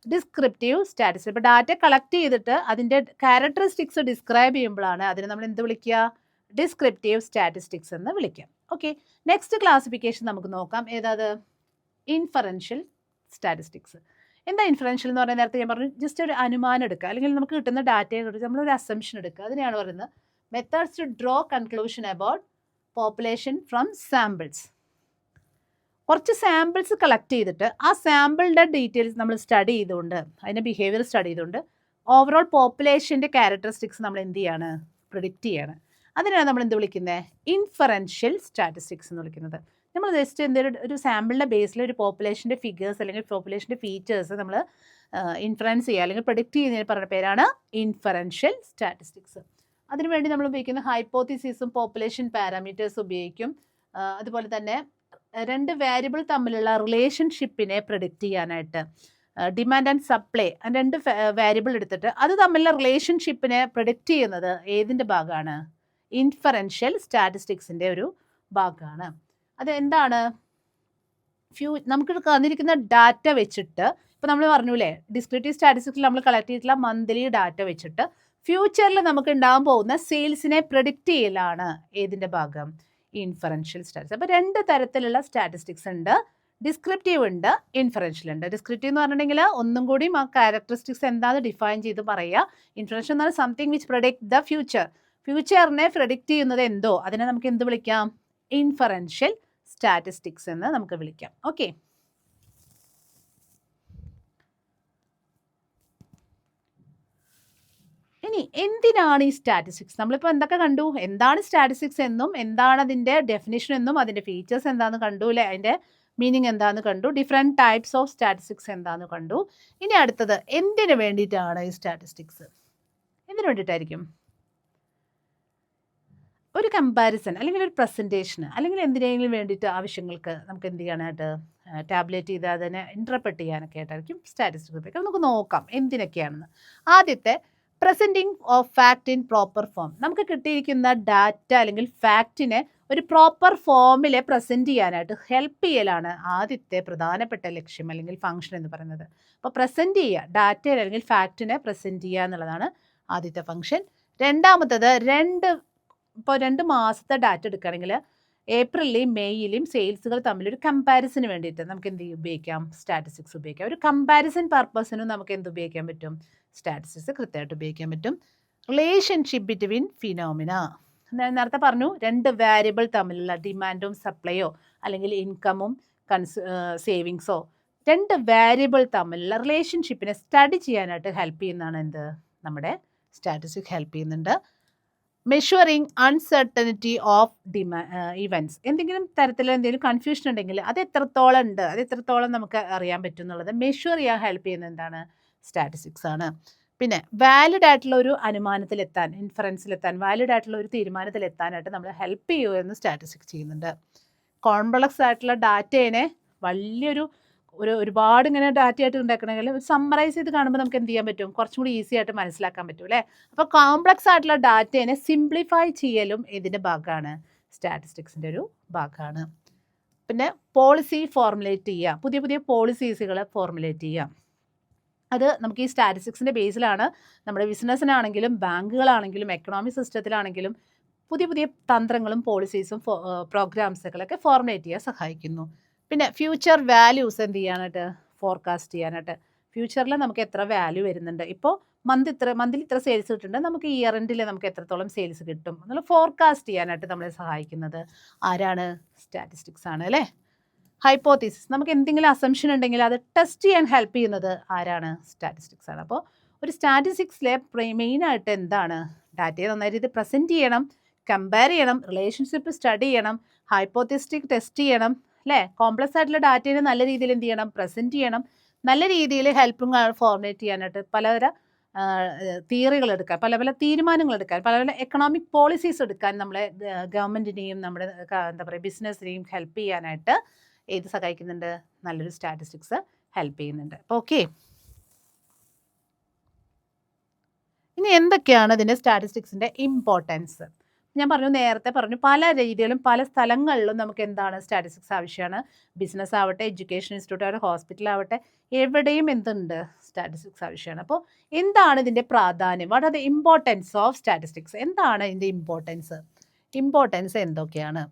A: Descriptive statistics. ഇപ്പോൾ ഡാറ്റ കളക്ട് ചെയ്തിട്ട് അതിൻ്റെ ക്യാരക്ടറിസ്റ്റിക്സ് ഡിസ്ക്രൈബ് ചെയ്യുമ്പോഴാണ് അതിന് നമ്മൾ എന്ത് വിളിക്കുക? ഡിസ്ക്രിപ്റ്റീവ് സ്റ്റാറ്റിസ്റ്റിക്സ് എന്ന് വിളിക്കാം. ഓക്കെ, നെക്സ്റ്റ് ക്ലാസിഫിക്കേഷൻ നമുക്ക് നോക്കാം. ഏതാത്? Inferential statistics. എന്താ ഇൻഫറൻഷ്യൽ എന്ന് പറയുന്നത്? നേരത്തെ ഞാൻ പറഞ്ഞു, ജസ്റ്റ് ഒരു അനുമാനം എടുക്കുക, അല്ലെങ്കിൽ നമുക്ക് കിട്ടുന്ന ഡാറ്റയെ കുറിച്ച് നമ്മളൊരു അസംഷൻ എടുക്കുക. അതിനെയാണ് പറയുന്നത് methods to draw conclusion about population from samples. കുറച്ച് സാമ്പിൾസ് കളക്ട് ചെയ്തിട്ട് ആ സാമ്പിളിൻ്റെ ഡീറ്റെയിൽസ് നമ്മൾ സ്റ്റഡി ചെയ്തുകൊണ്ട്, അതിൻ്റെ ബിഹേവിയർ സ്റ്റഡി ചെയ്തുകൊണ്ട് ഓവറോൾ പോപ്പുലേഷൻ്റെ ക്യാരക്ടറിസ്റ്റിക്സ് നമ്മൾ എന്ത് ചെയ്യാണ്? പ്രിഡിക്റ്റ് ചെയ്യാണ്. അതിനാണ് നമ്മൾ എന്ത് വിളിക്കുന്നത്? ഇൻഫറൻഷ്യൽ സ്റ്റാറ്റിസ്റ്റിക്സ് എന്ന് വിളിക്കുന്നത്. നമ്മൾ ജസ്റ്റ് എന്തെങ്കിലും ഒരു സാമ്പിളിൻ്റെ ബേസിൽ ഒരു പോപ്പുലേഷൻ്റെ ഫിഗേഴ്സ് അല്ലെങ്കിൽ പോപ്പുലേഷൻ്റെ ഫീച്ചേഴ്സ് നമ്മൾ ഇൻഫറൻസ് ചെയ്യുക അല്ലെങ്കിൽ പ്രൊഡിക്റ്റ് ചെയ്യുന്നതിന് പറഞ്ഞ പേരാണ് ഇൻഫറൻഷ്യൽ സ്റ്റാറ്റിസ്റ്റിക്സ്. അതിനുവേണ്ടി നമ്മൾ ഉപയോഗിക്കുന്ന ഹൈപ്പോത്തിസിസും പോപ്പുലേഷൻ പാരാമീറ്റേഴ്സ് ഉപയോഗിക്കും. അതുപോലെ തന്നെ രണ്ട് വേരിയബിൾ തമ്മിലുള്ള റിലേഷൻഷിപ്പിനെ പ്രൊഡിക്റ്റ് ചെയ്യാനായിട്ട് ഡിമാൻഡ് ആൻഡ് സപ്ലൈ, രണ്ട് വേരിയബിൾ എടുത്തിട്ട് അത് തമ്മിലുള്ള റിലേഷൻഷിപ്പിനെ പ്രൊഡിക്റ്റ് ചെയ്യുന്നത് ഏതിൻ്റെ ഭാഗമാണ്? ഇൻഫറൻഷ്യൽ സ്റ്റാറ്റിസ്റ്റിക്സിൻ്റെ ഒരു ഭാഗമാണ്. അത് എന്താണ്? നമുക്ക് തന്നിരിക്കുന്ന ഡാറ്റ വെച്ചിട്ട്, ഇപ്പോൾ നമ്മൾ പറഞ്ഞൂലേ ഡിസ്ക്രിപ്റ്റീവ് സ്റ്റാറ്റിസ്റ്റിക്സിൽ നമ്മൾ കളക്ട് ചെയ്തിട്ടുള്ള മന്ത്ലി ഡാറ്റ വെച്ചിട്ട് ഫ്യൂച്ചറിൽ നമുക്ക് ഉണ്ടാകാൻ പോകുന്ന സെയിൽസിനെ പ്രെഡിക്റ്റ് ചെയ്യലാണ് ഏതിൻ്റെ ഭാഗം? Inferential statistics. അപ്പോൾ രണ്ട് തരത്തിലുള്ള സ്റ്റാറ്റിസ്റ്റിക്സ് ഉണ്ട്. ഡിസ്ക്രിപ്റ്റീവ് ഉണ്ട്, ഇൻഫറൻഷ്യൽ ഉണ്ട്. ഡിസ്ക്രിപ്റ്റീവ് എന്ന് പറഞ്ഞിട്ടുണ്ടെങ്കിൽ ഒന്നും കൂടിയും ആ ക്യാരക്ടറിസ്റ്റിക്സ് എന്താണെന്ന് ഡിഫൈൻ ചെയ്ത് പറയുക. ഇൻഫറൻഷ്യൽ എന്ന് പറഞ്ഞാൽ something which predict the future. ഫ്യൂച്ചറിനെ പ്രെഡിക്റ്റ് ചെയ്യുന്നത് എന്തോ അതിനെ നമുക്ക് എന്ത് വിളിക്കാം? ഇൻഫറൻഷ്യൽ സ്റ്റാറ്റിസ്റ്റിക്സ് എന്ന് നമുക്ക് വിളിക്കാം. ഓക്കെ, ഇനി എന്തിനാണ് ഈ സ്റ്റാറ്റിസ്റ്റിക്സ്? നമ്മളിപ്പോൾ എന്തൊക്കെ കണ്ടു? എന്താണ് സ്റ്റാറ്റിസ്റ്റിക്സ് എന്നും എന്താണ് അതിൻ്റെ ഡെഫിനിഷൻ എന്നും അതിൻ്റെ ഫീച്ചേഴ്സ് എന്താണെന്ന് കണ്ടു അല്ലേ? അതിൻ്റെ മീനിങ് എന്താണെന്ന് കണ്ടു. ഡിഫറെൻറ്റ് ടൈപ്സ് ഓഫ് സ്റ്റാറ്റിസ്റ്റിക്സ് എന്താണെന്ന് കണ്ടു. ഇനി അടുത്തത് എന്തിനു വേണ്ടിയിട്ടാണ് ഈ സ്റ്റാറ്റിസ്റ്റിക്സ്? എന്തിനു വേണ്ടിയിട്ടായിരിക്കും? ഒരു കമ്പാരിസൺ അല്ലെങ്കിൽ ഒരു പ്രസൻറ്റേഷന് അല്ലെങ്കിൽ എന്തിനെങ്കിലും വേണ്ടിയിട്ട് ആവശ്യങ്ങൾക്ക് നമുക്ക് എന്ത് ചെയ്യാനായിട്ട് ടാബ്ലേറ്റ് ചെയ്ത് അതിനെ ഇൻ്റർപ്രറ്റ് ചെയ്യാനൊക്കെ ആയിട്ടായിരിക്കും സ്റ്റാറ്റിസ്റ്റിക്സ് ഉപയോഗിക്കുക. നമുക്ക് നോക്കാം എന്തിനൊക്കെയാണെന്ന്. ആദ്യത്തെ presenting of fact in proper form. നമുക്ക് കിട്ടിയിരിക്കുന്ന ഡാറ്റ അല്ലെങ്കിൽ ഫാക്റ്റിനെ ഒരു പ്രോപ്പർ ഫോമിൽ പ്രസൻറ്റ് ചെയ്യാനായിട്ട് ഹെൽപ്പ് ചെയ്യലാണ് ആദ്യത്തെ പ്രധാനപ്പെട്ട ലക്ഷ്യം അല്ലെങ്കിൽ ഫംഗ്ഷൻ എന്ന് പറയുന്നത്. അപ്പോൾ പ്രസൻറ്റ് ചെയ്യുക, ഡാറ്റ അല്ലെങ്കിൽ ഫാക്റ്റിനെ പ്രസൻറ്റ് ചെയ്യുക എന്നുള്ളതാണ് ആദ്യത്തെ ഫംഗ്ഷൻ. രണ്ടാമത്തത് ഇപ്പോൾ 2 മാസത്തെ ഡാറ്റ എടുക്കുകയാണെങ്കിൽ ഏപ്രിലിലെയും മെയ്യിലെയും സെയിൽസുകൾ തമ്മിലൊരു കമ്പാരിസന് വേണ്ടിയിട്ട് നമുക്ക് എന്ത് ഉപയോഗിക്കാം? സ്റ്റാറ്റിസ്റ്റിക്സ് ഉപയോഗിക്കാം. ഒരു കമ്പാരിസൺ പർപ്പസിനും നമുക്ക് എന്ത് ഉപയോഗിക്കാൻ പറ്റും? സ്റ്റാറ്റിസ്റ്റിക്സ് കൃത്യമായിട്ട് ഉപയോഗിക്കാൻ പറ്റും. Relationship between phenomena. നേരത്തെ പറഞ്ഞു, 2 വേരിയബിൾ തമ്മിലുള്ള ഡിമാൻഡും സപ്ലൈയോ അല്ലെങ്കിൽ ഇൻകമും സേവിങ്സോ 2 വേരിയബിൾ തമ്മിലുള്ള റിലേഷൻഷിപ്പിനെ സ്റ്റഡി ചെയ്യാനായിട്ട് ഹെൽപ്പ് ചെയ്യുന്നതാണ് എന്ത്? നമ്മുടെ സ്റ്റാറ്റിസ്റ്റിക്സ് ഹെൽപ്പ് ചെയ്യുന്നുണ്ട്. Measuring uncertainty of events. എന്തെങ്കിലും തരത്തിൽ എന്തെങ്കിലും കൺഫ്യൂഷൻ ഉണ്ടെങ്കിൽ അത് എത്രത്തോളം ഉണ്ട്, അത് എത്രത്തോളം നമുക്ക് അറിയാൻ പറ്റും എന്നുള്ളത് മെഷർ ചെയ്യാൻ ഹെൽപ്പ് ചെയ്യുന്ന എന്താണ്? സ്റ്റാറ്റിസ്റ്റിക്സ് ആണ്. പിന്നെ വാലിഡ് ആയിട്ടുള്ള ഒരു അനുമാനത്തിലെത്താൻ, ഇൻഫറൻസിലെത്താൻ, വാലിഡ് ആയിട്ടുള്ള ഒരു തീരുമാനത്തിലെത്താനായിട്ട് നമ്മൾ ഹെൽപ്പ് ചെയ്യുമെന്ന് സ്റ്റാറ്റിസ്റ്റിക്സ് ചെയ്യുന്നുണ്ട്. കോംപ്ലക്സ് ആയിട്ടുള്ള ഡാറ്റേനെ ഒരുപാട് ഇങ്ങനെ ഡാറ്റ ആയിട്ട് ഉണ്ടാക്കണമെങ്കിൽ സമ്മറൈസ് ചെയ്ത് കാണുമ്പോൾ നമുക്ക് എന്ത് ചെയ്യാൻ പറ്റും? കുറച്ചും കൂടി ഈസി ആയിട്ട് മനസ്സിലാക്കാൻ പറ്റും അല്ലേ? അപ്പോൾ കോംപ്ലക്സ് ആയിട്ടുള്ള ഡാറ്റേനെ സിംപ്ലിഫൈ ചെയ്യലും ഇതിൻ്റെ ഭാഗമാണ്, സ്റ്റാറ്റിസ്റ്റിക്സിൻ്റെ ഒരു ഭാഗമാണ്. പിന്നെ പോളിസി ഫോർമുലേറ്റ് ചെയ്യുക, പുതിയ പുതിയ പോളിസീസുകൾ ഫോർമുലേറ്റ് ചെയ്യുക. അത് നമുക്ക് ഈ സ്റ്റാറ്റിസ്റ്റിക്സിൻ്റെ ബേസിലാണ് നമ്മുടെ ബിസിനസ്സിനാണെങ്കിലും ബാങ്കുകളാണെങ്കിലും എക്കണോമിക് സിസ്റ്റത്തിലാണെങ്കിലും പുതിയ പുതിയ തന്ത്രങ്ങളും പോളിസീസും പ്രോഗ്രാംസുകളൊക്കെ ഫോർമുലേറ്റ് ചെയ്യാൻ സഹായിക്കുന്നു. പിന്നെ ഫ്യൂച്ചർ വാല്യൂസ് എന്ത് ചെയ്യാനായിട്ട്, ഫോർകാസ്റ്റ് ചെയ്യാനായിട്ട്. ഫ്യൂച്ചറിൽ നമുക്ക് എത്ര വാല്യൂ വരുന്നുണ്ട്, ഇപ്പോൾ മന്തിൽ ഇത്ര സെയിൽസ് കിട്ടുന്നുണ്ട്, നമുക്ക് ഇയർ എൻഡിൽ നമുക്ക് എത്രത്തോളം സെയിൽസ് കിട്ടും എന്നുള്ള ഫോർകാസ്റ്റ് ചെയ്യാനായിട്ട് നമ്മളെ സഹായിക്കുന്നത് ആരാണ്? സ്റ്റാറ്റിസ്റ്റിക്സ് ആണ് അല്ലേ. ഹൈപ്പോത്തീസിസ്, നമുക്ക് എന്തെങ്കിലും അസംഷൻ ഉണ്ടെങ്കിൽ അത് ടെസ്റ്റ് ചെയ്യാൻ ഹെൽപ്പ് ചെയ്യുന്നത് ആരാണ്? സ്റ്റാറ്റിസ്റ്റിക്സ് ആണ്. അപ്പോൾ ഒരു സ്റ്റാറ്റിസ്റ്റിക്സിലെ മെയിനായിട്ട് എന്താണ്? ഡാറ്റയെ നന്നായ രീതിയിൽ പ്രസൻറ്റ് ചെയ്യണം, കമ്പയർ ചെയ്യണം, റിലേഷൻഷിപ്പ് സ്റ്റഡി ചെയ്യണം, ഹൈപ്പോത്തറ്റിക് ടെസ്റ്റ് ചെയ്യണം അല്ലേ. കോംപ്ലക്സ് ആയിട്ടുള്ള ഡാറ്റയെ നല്ല രീതിയിൽ എന്ത് ചെയ്യണം? പ്രസൻറ്റ് ചെയ്യണം. നല്ല രീതിയിൽ ഹെൽപ്പിംഗ് ഫോർമുലേറ്റ് ചെയ്യാനായിട്ട് പലതര തിയറികൾ എടുക്കാൻ, പല പല തീരുമാനങ്ങൾ എടുക്കാൻ, പല പല എക്കണോമിക് പോളിസീസ് എടുക്കാൻ നമ്മളെ ഗവൺമെൻറ്റിനെയും നമ്മുടെ എന്താ പറയുക ബിസിനസ്സിനെയും ഹെൽപ്പ് ചെയ്യാനായിട്ട് ഏത് സഹായിക്കുന്നുണ്ട്? നല്ലൊരു സ്റ്റാറ്റിസ്റ്റിക്സ് ഹെൽപ്പ് ചെയ്യുന്നുണ്ട്. അപ്പോൾ ഓക്കെ, ഇനി എന്തൊക്കെയാണ് ഇതിൻ്റെ സ്റ്റാറ്റിസ്റ്റിക്സിൻ്റെ ഇമ്പോർട്ടൻസ്? ഞാൻ നേരത്തെ പറഞ്ഞു പല രീതിയിലും പല സ്ഥലങ്ങളിലും നമുക്ക് എന്താണ് സ്റ്റാറ്റിസ്റ്റിക്സ് ആവശ്യമാണ്. ബിസിനസ് ആവട്ടെ, എഡ്യൂക്കേഷൻ ഇൻസ്റ്റിറ്റ്യൂട്ട് ആവട്ടെ, ഹോസ്പിറ്റൽ ആവട്ടെ, എവിടെയും എന്തുണ്ട്? സ്റ്റാറ്റിസ്റ്റിക്സ് ആവശ്യമാണ്. അപ്പോൾ എന്താണ് ഇതിൻ്റെ പ്രാധാന്യം? What are the importance of statistics? എന്താണ് ഇതിൻ്റെ ഇമ്പോർട്ടൻസ്? ഇമ്പോർട്ടൻസ് എന്തൊക്കെയാണ്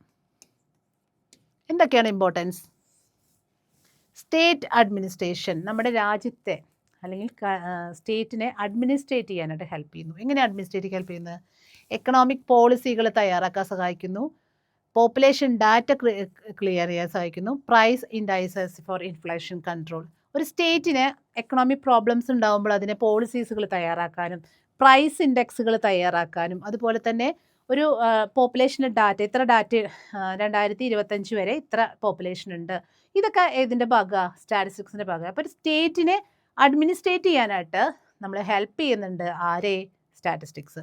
A: ഇമ്പോർട്ടൻസ്? സ്റ്റേറ്റ് അഡ്മിനിസ്ട്രേഷൻ, നമ്മുടെ രാജ്യത്തെ അല്ലെങ്കിൽ സ്റ്റേറ്റിനെ അഡ്മിനിസ്ട്രേറ്റ് ചെയ്യാനായിട്ട് ഹെൽപ്പ് ചെയ്യുന്നു. എങ്ങനെ അഡ്മിനിസ്ട്രേറ്റ് ഹെൽപ്പ് ചെയ്യുന്നത്? എക്കണോമിക് പോളിസികൾ തയ്യാറാക്കാൻ സഹായിക്കുന്നു, പോപ്പുലേഷൻ ഡാറ്റ ക്ലിയർ ചെയ്യാൻ സഹായിക്കുന്നു, price indices for inflation control. ഒരു സ്റ്റേറ്റിന് എക്കണോമിക് പ്രോബ്ലംസ് ഉണ്ടാകുമ്പോൾ അതിനെ പോളിസീസുകൾ തയ്യാറാക്കാനും പ്രൈസ് ഇൻഡെക്സുകൾ തയ്യാറാക്കാനും അതുപോലെ തന്നെ ഒരു പോപ്പുലേഷൻ്റെ ഡാറ്റ, ഇത്ര ഡാറ്റ 2025 വരെ ഇത്ര പോപ്പുലേഷൻ ഉണ്ട്, ഇതൊക്കെ ഏതിൻ്റെ ഭാഗമാണ്? സ്റ്റാറ്റിസ്റ്റിക്സിൻ്റെ ഭാഗമാണ്. അപ്പോൾ ഒരു സ്റ്റേറ്റിനെ അഡ്മിനിസ്ട്രേറ്റ് ചെയ്യാനായിട്ട് നമ്മളെ ഹെൽപ്പ് ചെയ്യുന്നുണ്ട് ആരെ? സ്റ്റാറ്റിസ്റ്റിക്സ്.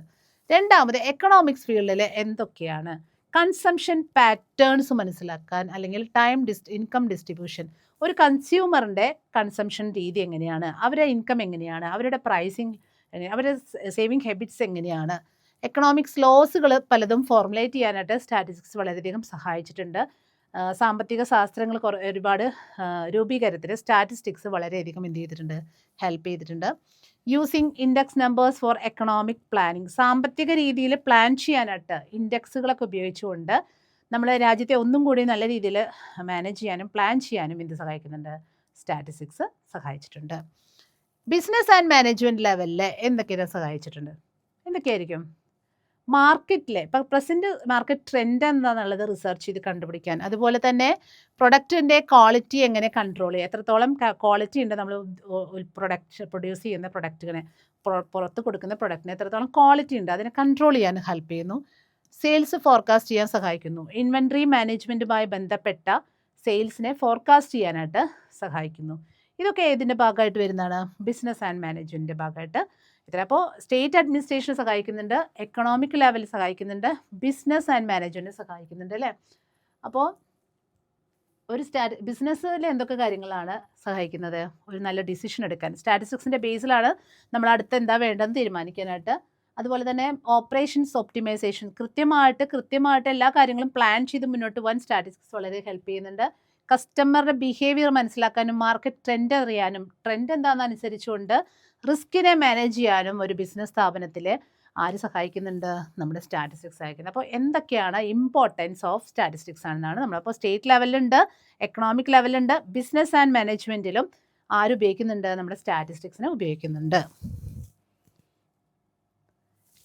A: രണ്ടാമത് എക്കണോമിക്സ് ഫീൽഡിൽ എന്തൊക്കെയാണ്? കൺസംഷൻ പാറ്റേൺസ് മനസ്സിലാക്കാൻ, അല്ലെങ്കിൽ ഇൻകം ഡിസ്ട്രിബ്യൂഷൻ, ഒരു കൺസ്യൂമറിൻ്റെ കൺസംഷൻ രീതി എങ്ങനെയാണ്, അവരുടെ ഇൻകം എങ്ങനെയാണ്, അവരുടെ പ്രൈസിങ്, അവരുടെ സേവിങ് ഹാബിറ്റ്സ് എങ്ങനെയാണ്, എക്കണോമിക്സ് ലോസുകൾ പലതും ഫോർമുലേറ്റ് ചെയ്യാനായിട്ട് സ്റ്റാറ്റിസ്റ്റിക്സ് വളരെയധികം സഹായിച്ചിട്ടുണ്ട്. സാമ്പത്തിക ശാസ്ത്രങ്ങൾ ഒരുപാട് രൂപീകരണത്തിന് സ്റ്റാറ്റിസ്റ്റിക്സ് വളരെയധികം എന്ത് ചെയ്തിട്ടുണ്ട്? ഹെൽപ്പ് ചെയ്തിട്ടുണ്ട്. Using index numbers four economic planning, സാമ്പത്തിക രീതിയിൽ പ്ലാൻ ചെയ്യാനായിട്ട് ഇൻഡെക്സുകളൊക്കെ ഉപയോഗിച്ചുകൊണ്ട് നമ്മുടെ രാജ്യത്തെ ഒന്നും കൂടി നല്ല രീതിയിൽ മാനേജ് ചെയ്യാനും പ്ലാൻ ചെയ്യാനും എന്ത് സഹായിക്കുന്നുണ്ട്? സ്റ്റാറ്റിസ്റ്റിക്സ് സഹായിച്ചിട്ടുണ്ട്. ബിസിനസ് ആൻഡ് മാനേജ്മെൻറ്റ് ലെവലിൽ എന്തൊക്കെയാണ് സഹായിച്ചിട്ടുണ്ട്? എന്തൊക്കെയായിരിക്കും? മാർക്കറ്റിലെ ഇപ്പോൾ പ്രസൻറ്റ് മാർക്കറ്റ് ട്രെൻഡ് എന്താണെന്നുള്ളത് റിസർച്ച് ചെയ്ത് കണ്ടുപിടിക്കാൻ, അതുപോലെ തന്നെ പ്രൊഡക്റ്റിൻ്റെ ക്വാളിറ്റി എങ്ങനെ കൺട്രോൾ ചെയ്യുക, എത്രത്തോളം ക്വാളിറ്റി ഉണ്ട് നമ്മൾ പ്രൊഡ്യൂസ് ചെയ്യുന്ന പ്രൊഡക്റ്റിനെ, പുറത്ത് കൊടുക്കുന്ന പ്രൊഡക്റ്റിന് എത്രത്തോളം ക്വാളിറ്റി ഉണ്ട് അതിനെ കൺട്രോൾ ചെയ്യാൻ ഹെൽപ്പ് ചെയ്യുന്നു. സെയിൽസ് ഫോർകാസ്റ്റ് ചെയ്യാൻ സഹായിക്കുന്നു. ഇൻവെൻട്രി മാനേജ്മെൻറ്റുമായി ബന്ധപ്പെട്ട സെയിൽസിനെ ഫോർകാസ്റ്റ് ചെയ്യാനായിട്ട് സഹായിക്കുന്നു. ഇതൊക്കെ ഏതിൻ്റെ ഭാഗമായിട്ട് വരുന്നതാണ്? ബിസിനസ് ആൻഡ് മാനേജ്മെൻറ്റിൻ്റെ ഭാഗമായിട്ട് ഇത്ര. അപ്പോൾ സ്റ്റേറ്റ് അഡ്മിനിസ്ട്രേഷൻ സഹായിക്കുന്നുണ്ട്, എക്കണോമിക് ലെവലിൽ സഹായിക്കുന്നുണ്ട്, ബിസിനസ് ആൻഡ് മാനേജ്മെൻറ്റ് സഹായിക്കുന്നുണ്ട് അല്ലേ. അപ്പോൾ ഒരു ബിസിനസ്സിൽ എന്തൊക്കെ കാര്യങ്ങളാണ് സഹായിക്കുന്നത്? ഒരു നല്ല ഡിസിഷൻ എടുക്കാൻ സ്റ്റാറ്റിസ്റ്റിക്സിൻ്റെ ബേസിലാണ് നമ്മൾ അടുത്ത് എന്താ വേണ്ടതെന്ന് തീരുമാനിക്കാനായിട്ട്. അതുപോലെ തന്നെ ഓപ്പറേഷൻസ് ഒപ്റ്റിമൈസേഷൻ, കൃത്യമായിട്ട് എല്ലാ കാര്യങ്ങളും പ്ലാൻ ചെയ്ത് മുന്നോട്ട് പോകാൻ സ്റ്റാറ്റിസ്റ്റിക്സ് വളരെ ഹെൽപ്പ് ചെയ്യുന്നുണ്ട്. കസ്റ്റമറുടെ ബിഹേവിയർ മനസ്സിലാക്കാനും മാർക്കറ്റ് ട്രെൻഡ് അറിയാനും, ട്രെൻഡ് എന്താണെന്ന് അനുസരിച്ചുകൊണ്ട് റിസ്കിനെ മാനേജ് ചെയ്യാനും ഒരു ബിസിനസ് സ്ഥാപനത്തിൽ ആര് സഹായിക്കുന്നുണ്ട്? നമ്മുടെ സ്റ്റാറ്റിസ്റ്റിക്സ് സഹായിക്കുന്നത്. അപ്പോൾ എന്തൊക്കെയാണ് ഇമ്പോർട്ടൻസ് ഓഫ് സ്റ്റാറ്റിസ്റ്റിക്സ് ആണെന്നാണ് നമ്മളപ്പോൾ സ്റ്റേറ്റ് ലെവലിലുണ്ട്, എക്കണോമിക് ലെവലിലുണ്ട്, ബിസിനസ് ആൻഡ് മാനേജ്മെൻറ്റിലും ആരുപയോഗിക്കുന്നുണ്ട്? നമ്മുടെ സ്റ്റാറ്റിസ്റ്റിക്സിനെ ഉപയോഗിക്കുന്നുണ്ട്.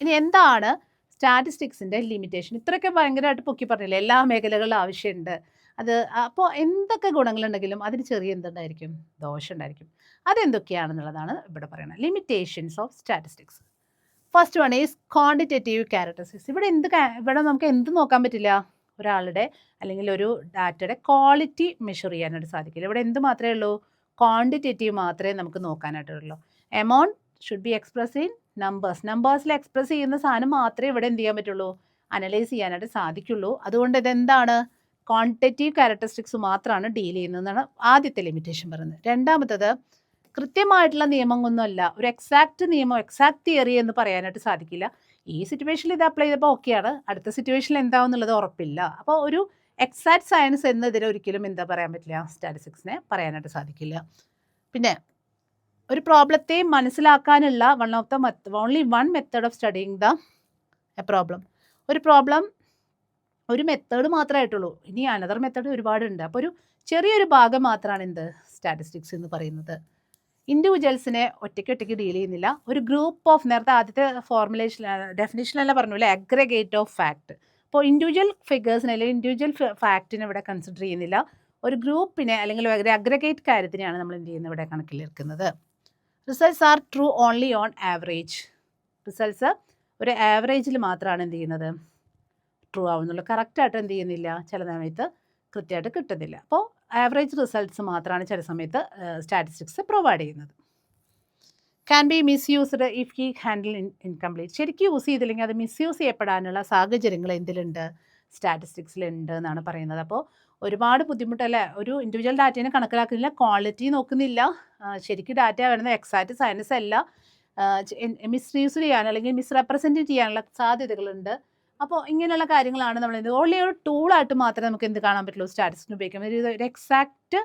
A: ഇനി എന്താണ് സ്റ്റാറ്റിസ്റ്റിക്സിൻ്റെ ലിമിറ്റേഷൻ? ഇത്രയൊക്കെ ഭയങ്കരമായിട്ട് പൊക്കി പറഞ്ഞില്ലേ, എല്ലാ മേഖലകളിലും ആവശ്യമുണ്ട്. അപ്പോൾ എന്തൊക്കെ ഗുണങ്ങളുണ്ടെങ്കിലും അതിന് ചെറിയ എന്തുണ്ടായിരിക്കും? ദോഷം ഉണ്ടായിരിക്കും. അതെന്തൊക്കെയാണെന്നുള്ളതാണ് ഇവിടെ പറയുന്നത്. Limitations of statistics. First one is quantitative characteristics. ഇവിടെ നമുക്ക് എന്ത് നോക്കാൻ പറ്റില്ല? ഒരാളുടെ അല്ലെങ്കിൽ ഒരു ഡാറ്റയുടെ ക്വാളിറ്റി മെഷർ ചെയ്യാനായിട്ട് സാധിക്കില്ല. ഇവിടെ എന്ത് മാത്രമേ ഉള്ളൂ? ക്വാണ്ടിറ്റേറ്റീവ് മാത്രമേ നമുക്ക് നോക്കാനായിട്ടുള്ളൂ. Amount should be express in നമ്പേഴ്സിൽ എക്സ്പ്രസ് ചെയ്യുന്ന സാധനം മാത്രമേ ഇവിടെ എന്ത് ചെയ്യാൻ പറ്റുള്ളൂ? അനലൈസ് ചെയ്യാനായിട്ട് സാധിക്കുള്ളൂ. അതുകൊണ്ട് ഇതെന്താണ്? ക്വാണ്ടിറ്റേറ്റീവ് ക്യാരക്ടറിസ്റ്റിക്സ് മാത്രമാണ് ഡീൽ ചെയ്യുന്നതെന്നാണ് ആദ്യത്തെ ലിമിറ്റേഷൻ പറയുന്നത്. രണ്ടാമത്തത്, കൃത്യമായിട്ടുള്ള നിയമമൊന്നുമല്ല, ഒരു എക്സാക്ട് തിയറി എന്ന് പറയാനായിട്ട് സാധിക്കില്ല. ഈ സിറ്റുവേഷനിൽ ഇത് അപ്ലൈ ചെയ്തപ്പോൾ ഓക്കെയാണ്, അടുത്ത സിറ്റുവേഷനിൽ എന്താവും എന്നുള്ളത് ഉറപ്പില്ല. അപ്പോൾ ഒരു എക്സാക്ട് സയൻസ് എന്നതിനെ ഒരിക്കലും എന്താ പറയാൻ പറ്റില്ല? സ്റ്റാറ്റിസ്റ്റിക്സിനെ പറയാനായിട്ട് സാധിക്കില്ല. പിന്നെ ഒരു പ്രോബ്ലത്തെ മനസ്സിലാക്കാനുള്ള only one method of studying the problem. ഒരു പ്രോബ്ലം ഒരു മെത്തേഡ് മാത്രമായിട്ടുള്ളൂ, ഇനി അനദർ മെത്തേഡ് ഒരുപാടുണ്ട്. അപ്പോൾ ഒരു ചെറിയൊരു ഭാഗം മാത്രമാണ് എന്ത് സ്റ്റാറ്റിസ്റ്റിക്സ് എന്ന് പറയുന്നത്. ഇൻഡിവിജ്വൽസിനെ ഒറ്റയ്ക്ക് ഡീൽ ചെയ്യുന്നില്ല, ഒരു ഗ്രൂപ്പ് ഓഫ്, നേരത്തെ ആദ്യത്തെ ഫോർമുലേഷൻ ഡെഫിനിഷനെല്ലാം പറഞ്ഞു അല്ലേ, അഗ്രഗേറ്റ് ഓഫ് ഫാക്ട്. അപ്പോൾ ഇൻഡിവിജ്വൽ ഫിഗേഴ്സിനെ അല്ലെങ്കിൽ ഇൻഡിവിജ്വൽ ഫാക്റ്റിനെ ഇവിടെ കൺസിഡർ ചെയ്യുന്നില്ല, ഒരു ഗ്രൂപ്പിനെ അല്ലെങ്കിൽ ഒരു അഗ്രഗേറ്റ് കാര്യത്തിനെയാണ് നമ്മൾ എന്ത് ചെയ്യുന്നത് ഇവിടെ കണക്കിലെടുക്കുന്നത്. Results are true only on average. Results ഒരു ആവറേജിൽ മാത്രമാണ് എന്ത് ചെയ്യുന്നത് ട്രൂ ആവുന്നുള്ളൂ, കറക്റ്റായിട്ട് എന്ത് ചെയ്യുന്നില്ല ചില സമയത്ത് കൃത്യമായിട്ട് കിട്ടുന്നില്ല. അപ്പോൾ ആവറേജ് റിസൾട്ട്സ് മാത്രമാണ് ചില സമയത്ത് സ്റ്റാറ്റിസ്റ്റിക്സ് പ്രൊവൈഡ് ചെയ്യുന്നത്. Can be misused if he handle incomplete. ശരിക്കും യൂസ് ചെയ്തില്ലെങ്കിൽ അത് മിസ്യൂസ് ചെയ്യപ്പെടാനുള്ള സാഹചര്യങ്ങൾ എന്തിലുണ്ട്, സ്റ്റാറ്റിസ്റ്റിക്സിലുണ്ട് എന്നാണ് പറയുന്നത്. അപ്പോൾ ഒരുപാട് ബുദ്ധിമുട്ടല്ലേ, ഒരു ഇൻഡിവിജ്വൽ ഡാറ്റേനെ കണക്കിലാക്കുന്നില്ല, ക്വാളിറ്റി നോക്കുന്നില്ല, ശരിക്കും ഡാറ്റ വരുന്നത് എക്സാക്റ്റ് സയൻസ് അല്ല, മിസ്യൂസ് ചെയ്യാൻ അല്ലെങ്കിൽ മിസ്റെപ്രസെൻറ്റ് ചെയ്യാനുള്ള സാധ്യതകളുണ്ട്. അപ്പോൾ ഇങ്ങനെയുള്ള കാര്യങ്ങളാണ് നമ്മൾ ഓൺലി ഒരു ടൂളായിട്ട് മാത്രമേ നമുക്ക് എന്ത് കാണാൻ പറ്റുള്ളൂ, സ്റ്റാറ്റിസ്റ്റിക്സിന് ഉപയോഗിക്കാൻ ഒരു എക്സാക്റ്റ്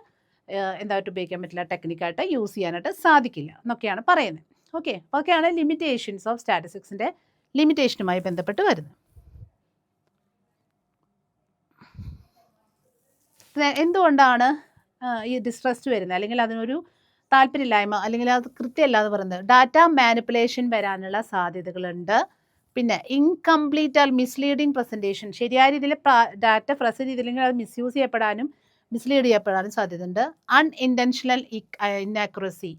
A: എന്തായിട്ട് ഉപയോഗിക്കാൻ പറ്റില്ല, ടെക്നിക്കായിട്ട് യൂസ് ചെയ്യാനായിട്ട് സാധിക്കില്ല എന്നൊക്കെയാണ് പറയുന്നത്. ഓക്കെ, അപ്പോൾ ഒക്കെയാണ് ലിമിറ്റേഷൻസ് ഓഫ് സ്റ്റാറ്റിസ്റ്റിക്സിൻ്റെ ലിമിറ്റേഷനുമായി ബന്ധപ്പെട്ട് വരുന്നത്. എന്തുകൊണ്ടാണ് ഈ ഡിസ്ട്രസ്റ്റ് വരുന്നത് അല്ലെങ്കിൽ അതിനൊരു താല്പര്യമില്ലായ്മ അല്ലെങ്കിൽ അത് കൃത്യമല്ല എന്ന് പറയുന്നത്, ഡാറ്റ മാനിപ്പുലേഷൻ വരാനുള്ള സാധ്യതകളുണ്ട്. പിന്നെ ഇൻകംപ്ലീറ്റ് ആൽ മിസ്ലീഡിങ് പ്രസൻറ്റേഷൻ, ശരിയായ രീതിയിൽ ഡാറ്റ പ്രസൻറ്റ് ചെയ്തില്ലെങ്കിൽ അത് മിസ്യൂസ് ചെയ്യപ്പെടാനും മിസ്ലീഡ് ചെയ്യപ്പെടാനും സാധ്യതയുണ്ട്. അൺഇൻറ്റൻഷണൽ ഇന്നാക്യുറസി,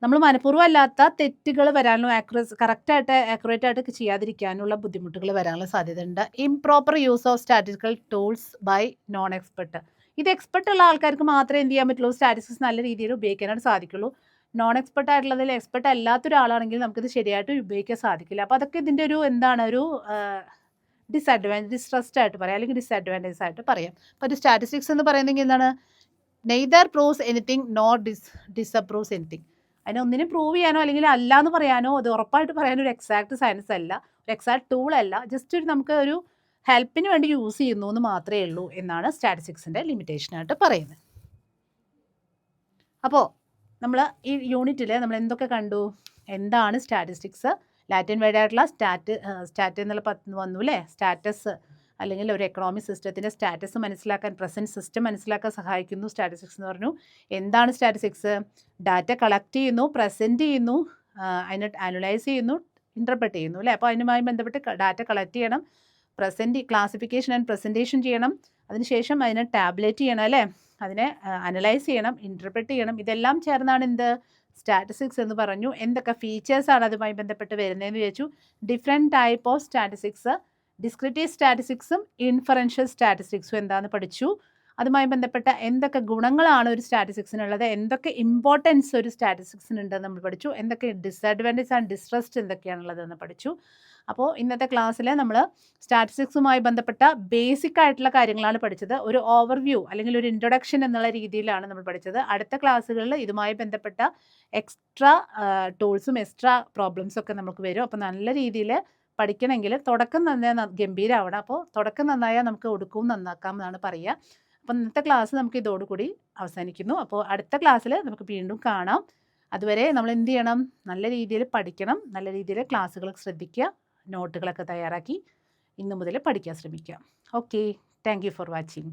A: നമ്മൾ മനഃപൂർവ്വം അല്ലാത്ത തെറ്റുകൾ വരാനുള്ള കറക്റ്റായിട്ട് ആക്യുറേറ്റ് ആയിട്ട് ചെയ്യാതിരിക്കാനുള്ള ബുദ്ധിമുട്ടുകൾ വരാനുള്ള സാധ്യതയുണ്ട്. Improper use of statistical tools by non expert, ഇത് എക്സ്പെർട്ട് ഉള്ള ആൾക്കാർക്ക് മാത്രമേ എന്ത് ചെയ്യാൻ പറ്റുള്ളൂ, സ്റ്റാറ്റിസ്റ്റിക്സ് നല്ല രീതിയിൽ ഉപയോഗിക്കാനായിട്ട് സാധിക്കുള്ളൂ. നോൺ എക്സ്പെർട്ട് ആയിട്ടുള്ളതിൽ എക്സ്പെർട്ട് അല്ലാത്തൊരാളാണെങ്കിൽ നമുക്കിത് ശരിയായിട്ട് ഉപയോഗിക്കാൻ സാധിക്കില്ല. അപ്പോൾ അതൊക്കെ ഇതിൻ്റെ ഒരു എന്താണ് ഒരു ഡിസ്ട്രസ്റ്റ് ആയിട്ട് പറയാം അല്ലെങ്കിൽ ഡിസ്അഡ്വാൻറ്റേജ് ആയിട്ട് പറയാം. അപ്പോൾ ഒരു സ്റ്റാറ്റിസ്റ്റിക്സ് എന്ന് പറയുന്നെങ്കിൽ എന്താണ്, neither proves anything nor disproves anything. അതിനെ ഒന്നിനും പ്രൂവ് ചെയ്യാനോ അല്ലെങ്കിൽ അല്ല എന്ന് പറയാനോ അത് ഉറപ്പായിട്ട് പറയാനോ ഒരു എക്സാക്ട് സയൻസ് അല്ല, ഒരു എക്സാക്ട് ടൂൾ അല്ല, ജസ്റ്റ് നമുക്ക് ഒരു ഹെൽപ്പിന് വേണ്ടി യൂസ് ചെയ്യുന്നു എന്ന് മാത്രമേ ഉള്ളൂ എന്നാണ് സ്റ്റാറ്റിസ്റ്റിക്സിൻ്റെ ലിമിറ്റേഷനായിട്ട് പറയുന്നത്. അപ്പോൾ നമ്മൾ ഈ യൂണിറ്റിൽ നമ്മൾ എന്തൊക്കെ കണ്ടു, എന്താണ് സ്റ്റാറ്റിസ്റ്റിക്സ്, ലാറ്റിൻ വേർഡ് ആയിട്ടുള്ള സ്റ്റാറ്റ് എന്നുള്ള വന്നു അല്ലേ, സ്റ്റാറ്റസ് അല്ലെങ്കിൽ ഒരു എക്കണോമിക് സിസ്റ്റത്തിൻ്റെ സ്റ്റാറ്റസ് മനസ്സിലാക്കാൻ, പ്രസൻറ്റ് സിസ്റ്റം മനസ്സിലാക്കാൻ സഹായിക്കുന്നു സ്റ്റാറ്റിസ്റ്റിക്സ് എന്ന് പറഞ്ഞു. എന്താണ് സ്റ്റാറ്റിസ്റ്റിക്സ്, ഡാറ്റ കളക്ട് ചെയ്യുന്നു, പ്രസൻറ്റ് ചെയ്യുന്നു, അതിനെ അനലൈസ് ചെയ്യുന്നു, ഇൻ്റർപ്രറ്റ് ചെയ്യുന്നു അല്ലേ. അപ്പോൾ അതിനുമായി ബന്ധപ്പെട്ട് ഡാറ്റ കളക്ട് ചെയ്യണം, ക്ലാസിഫിക്കേഷൻ ആൻഡ് പ്രസൻറ്റേഷൻ ചെയ്യണം, അതിനുശേഷം അതിനെ ടാബ്ലേറ്റ് ചെയ്യണം അല്ലേ, അതിനെ അനലൈസ് ചെയ്യണം, ഇൻ്റർപ്രറ്റ് ചെയ്യണം. ഇതെല്ലാം ചേർന്നാണ് എന്ത് സ്റ്റാറ്റിസ്റ്റിക്സ് എന്ന് പറഞ്ഞു. എന്തൊക്കെ ഫീച്ചേഴ്സാണ് അതുമായി ബന്ധപ്പെട്ട് വരുന്നതെന്ന് ചോദിച്ചു. Different type of statistics, descriptive സ്റ്റാറ്റിസ്റ്റിക്സും ഇൻഫറൻഷ്യൽ സ്റ്റാറ്റിസ്റ്റിക്സും എന്താണെന്ന് പഠിച്ചു. അതുമായി ബന്ധപ്പെട്ട എന്തൊക്കെ ഗുണങ്ങളാണ് ഒരു സ്റ്റാറ്റിസ്റ്റിക്സിനുള്ളത്, എന്തൊക്കെ ഇമ്പോർട്ടൻസ് ഒരു സ്റ്റാറ്റിസ്റ്റിക്സിനുണ്ടെന്ന് നമ്മൾ പഠിച്ചു, എന്തൊക്കെ ഡിസ്അഡ്വാൻറ്റേജ് ആൻഡ് ഡിസ്ട്രസ്റ്റ് എന്തൊക്കെയാണുള്ളതെന്ന് പഠിച്ചു. അപ്പോൾ ഇന്നത്തെ ക്ലാസ്സിൽ നമ്മൾ സ്റ്റാറ്റിസ്റ്റിക്സുമായി ബന്ധപ്പെട്ട ബേസിക് ആയിട്ടുള്ള കാര്യങ്ങളാണ് പഠിച്ചത്. ഒരു ഓവർവ്യൂ അല്ലെങ്കിൽ ഒരു ഇൻട്രൊഡക്ഷൻ എന്നുള്ള രീതിയിലാണ് നമ്മൾ പഠിച്ചത്. അടുത്ത ക്ലാസ്സുകളിൽ ഇതുമായി ബന്ധപ്പെട്ട എക്സ്ട്രാ ടൂൾസും എക്സ്ട്രാ പ്രോബ്ലംസും ഒക്കെ നമുക്ക് വരും. അപ്പോൾ നല്ല രീതിയിൽ പഠിക്കണമെങ്കിൽ തുടക്കം നന്നായി ഗംഭീരമാവണം. അപ്പോൾ തുടക്കം നന്നായാൽ നമുക്ക് ഒടുക്കവും നന്നാക്കാം എന്നാണ് പറയുക. അപ്പം ഇന്നത്തെ ക്ലാസ് നമുക്ക് ഇതോടുകൂടി അവസാനിക്കുന്നു. അപ്പോൾ അടുത്ത ക്ലാസ്സിൽ നമുക്ക് വീണ്ടും കാണാം. അതുവരെ നമ്മൾ എന്ത് ചെയ്യണം, നല്ല രീതിയിൽ പഠിക്കണം, നല്ല രീതിയിൽ ക്ലാസ്സുകൾ ശ്രദ്ധിക്കുക, നോട്ടുകളൊക്കെ തയ്യാറാക്കി ഇന്നു മുതൽ പഠിക്കാൻ ശ്രമിക്കുക. Okay, thank you for watching.